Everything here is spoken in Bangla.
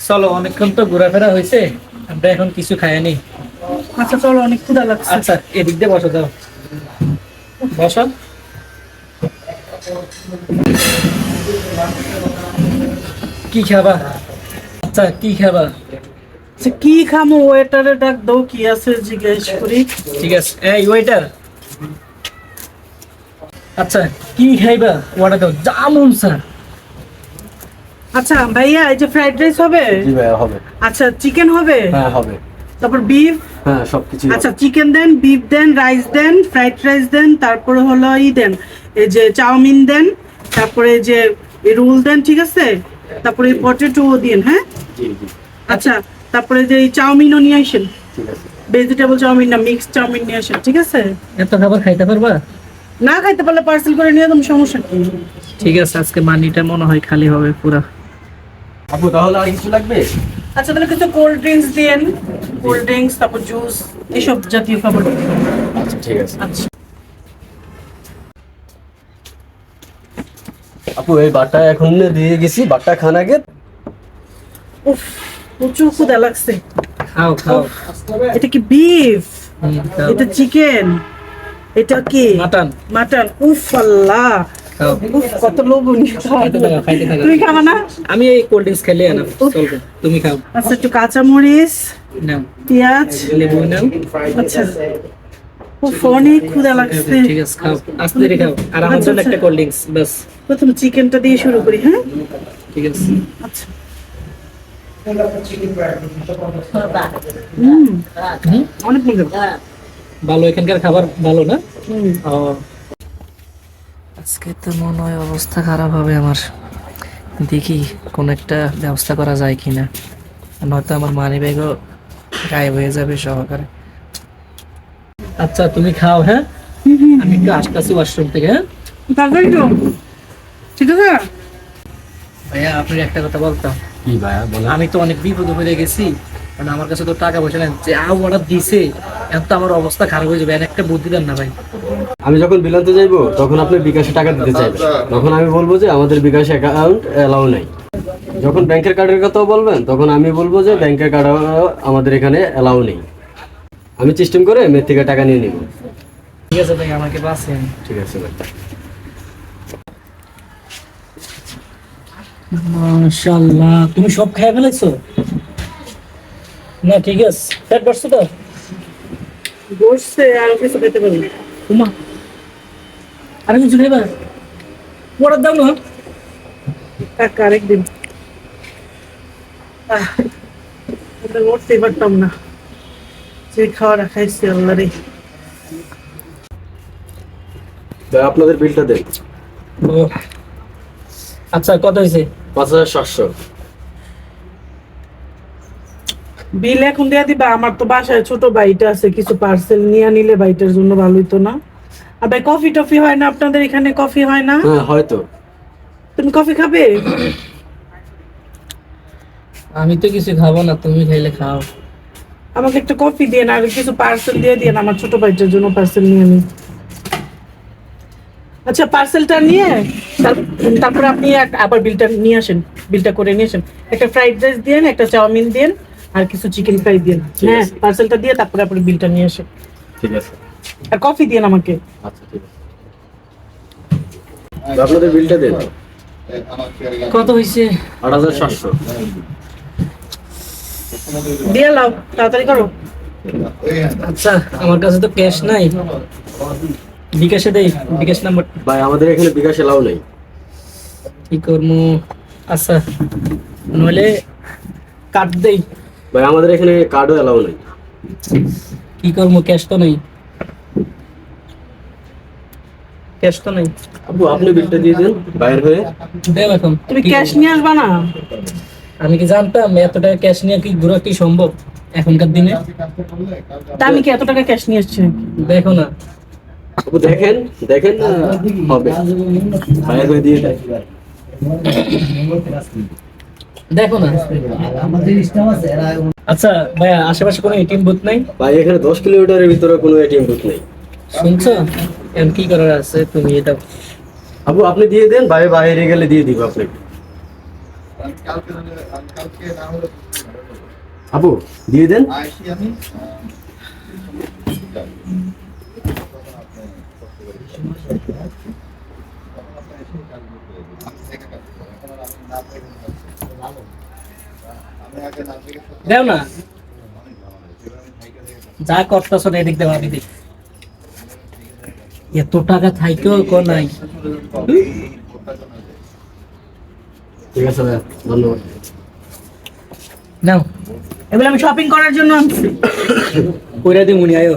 চলো, অনেকক্ষণ তো ঘোরাফেরা হয়েছে, আমরা এখন কিছু খাইনি। আচ্ছা চলো, অনেক ক্ষুধা লাগছে। আচ্ছা, এদিক দিয়ে বসো, যাও বসো। কি খাবা? আচ্ছা, কি খাবা? আচ্ছা, কি খামো? ওয়েটারে ডাক দাও, কি আছে জিজ্ঞেস করি। ঠিক আছে, এই ওয়েটার। আচ্ছা, কি খাইবা? অর্ডার দাও, জামুন স্যার। আচ্ছা ভাইয়া, এই যে ফ্রাইড রাইস হবে? জি ভাইয়া হবে। আচ্ছা, চিকেন হবে? হ্যাঁ হবে। তারপর বিফ? হ্যাঁ সবকিছু। আচ্ছা, চিকেন দেন, বিফ দেন, রাইস দেন, ফ্রাইড রাইস দেন, তারপরে হলো দেন, এই যে চাউমিন দেন, তারপরে এই যে রোল দেন, ঠিক আছে? তারপরে পটেটো দিন, হ্যাঁ? জি জি আচ্ছা, তারপরে যে এই চাউমিনও নিয়ে আসেন, ঠিক আছে। ভেজিটেবল চাউমিন না, মিক্সড চাউমিন নিয়ে আসেন, ঠিক আছে? এত খাবার খাইতে পারবা? না খাইতে পারলে পার্সেল করে নিয়ে যাবেন, সমস্যা কি? ঠিক আছে, আজকে মানিটা মনে হয় খালি হবে পুরা। আপু তাহলে আর কিছু লাগবে? আচ্ছা, তাহলে কিছু কোল্ড ড্রিঙ্কস দিন, কোল্ড ড্রিঙ্কস, তারপর জুস, এইসব জাতীয় খাবার। আচ্ছা ঠিক আছে। আচ্ছা, আপু এই বাটা এখন দিয়ে গেছি, বাটা খান আগে। উফ, প্রচুর ক্ষুধা লাগছে। খাও খাও। এটা কি বিফ? খাও। এটা চিকেন? এটা কি মাটন। মাটন? উফ আল্লাহ, খাও। উফ কত লোভনীয়। খাইতে থাকো, খাইতে থাকো। তুমি খাবা না? আমি এই কোল্ড ড্রিঙ্কস খেলে না, চলবে। তুমি খাও। আচ্ছা, একটু কাঁচামরিচ, নাও, পেঁয়াজ। লেবু নাও। আচ্ছা, উফ অনেক ক্ষুধা লাগছে। ঠিক আছে, খাও, আস্তে ধীরে খাও। আর আমার আচ্ছা, জন্য আচ্ছা। একটা কোল্ড ড্রিঙ্কস, বাস। প্রথমে চিকেনটা দিয়ে শুরু করি, হ্যাঁ? ঠিক আছে। আচ্ছা। হুম, হুম, অনেক মজা। ভালো, এখানকার খাবার ভালো না? হুম। ও, আজকে তো মনে হয় অবস্থা খারাপ হবে আমার। দেখি কোন একটা ব্যবস্থা করা যায় কিনা, নয়তো আমার মানি ব্যাগও গায়েব হয়ে যাবে সহকারে। আচ্ছা, তুমি খাও, হ্যাঁ? আমি একটু আসতেছি ওয়াশরুম থেকে, হ্যাঁ? তাড়াতাড়ি তো, ঠিক আছে? ভাইয়া, আপনার একটা কথা বলতাম। কি ভাইয়া বলেন। আমি তো অনেক বিপদে পড়ে গেছি, কারণ আমার কাছে তো টাকা পয়সা নেই। যে অর্ডার দিছে, এখন তো আমার অবস্থা খারাপ হয়ে যাবে। আর একটা বুদ্ধি দেন না ভাই। আমি যখন বিলাতে যাইবো তখন আপনি বিকাশে টাকা দিতে চাইবেন, তখন আমি বলবো যে আমাদের বিকাশ অ্যাকাউন্ট এলাও নাই। যখন ব্যাংকের কার্ডের কথা বলবেন তখন আমি বলবো যে ব্যাংকের কার্ড আমাদের এখানে এলাও নেই। আমি সিস্টেম করে মেয়ের থেকে টাকা নিয়ে নিব। ঠিক আছে ভাই, আমাকে বাঁচেন। ঠিক আছে ভাই। মাশাআল্লাহ, তুমি সব খেয়ে ফেলেছো না? ঠিক আছে, পেট ভরছো তো? বসছে, আর কিছু খেতে পারি? উমা, আরে কিছু খাইবা? অর্ডার দাও না। টাকা আরেকদিন। ওটা উঠতেই পারতাম না, যে খাওয়াটা খাইছি আল্লাহ রে। ভাই আপনাদের বিলটা দেন। ও, আচ্ছা, কত হয়েছে? 5700। বিল এখন দেয়া দিবা? আমার তো বাসায় ছোট ভাইটা আছে, কিছু পার্সেল নিয়ে নিলে ভাইটার জন্য ভালো হইতো না? আর ভাই, কফি টফি হয় না আপনাদের এখানে? কফি হয় না? হ্যাঁ হয়তো। তুমি কফি খাবে? আমি তো কিছু খাবো না, তুমি খাইলে খাও। আমাকে একটা কফি দিয়ে, আর কিছু পার্সেল দিয়ে দিয়ে, আমার ছোট ভাইটার জন্য পার্সেল নিয়ে নি। আচ্ছা, পার্সেলটা নিয়ে তারপর আপনি আবার বিলটা নিয়ে আসেন, বিলটা করে নিয়ে আসেন। একটা ফ্রাইড রাইস দিন, একটা চাউমিন দিন, আর কিছু চিকেন ফ্রাই দিন, ঠিক হ্যাঁ? আছে। পার্সেলটা দিয়ে তারপরে আপনি বিলটা নিয়ে আসেন। ঠিক আছে। আর কফি দিন আমাকে। আচ্ছা ঠিক আছে। আপনাদের বিলটা দেন। কত হয়েছে? 8700। দিয়ে লাও, তাড়াতাড়ি করো। আচ্ছা, আমার কাছে তো ক্যাশ নাই, বিকাশে দেই, বিকাশ নাম্বার। ভাই আমাদের এখানে বিকাশ এলাও নাই। কি করবো? আচ্ছা, নইলে কার্ড দেই। ভাই আমাদের এখানে কার্ডও এলাও নাই। কি করবো? ক্যাশ তো নেই, ক্যাশ তো নেই। আপু আপনি বিলটা দিয়ে দেন বাইরে হয়ে। দেব এখন। তুমি কি ক্যাশ করবো? নিয়ে আসবা না? আমি কি জানতাম এত টাকা ক্যাশ নিয়ে কি ঘোরা কি সম্ভব এখনকার দিনে? তা আমি কি এত টাকা ক্যাশ নিয়ে আসছি? দেখো না, আপু দেখেন দেখেন হবে বাইরে হয়ে দিয়ে দেয়। দেখো না। আচ্ছা ভাইয়া, আশেপাশে কোনো এটিএম বুথ নাই? ভাই এখানে 10 কিলোমিটারের ভিতরে কোনো এটিএম বুথ নেই। শুনছো? এখন কি করার আছে, তুমি এটা। আপু আপনি দিয়ে দেন, বাইরে বাইরে গেলে দিয়ে দিব আপনাকে। আপু দিয়ে দেন। দেও না, যা করতেছ না এদিক দেওয়া দিদি। এত টাকা থাইকেও কো নাই। ঠিক আছে ভাইয়া, ধন্যবাদ। নাও, এগুলো আমি শপিং করার জন্য আনছি। কইরা দি মুনি আয়ো।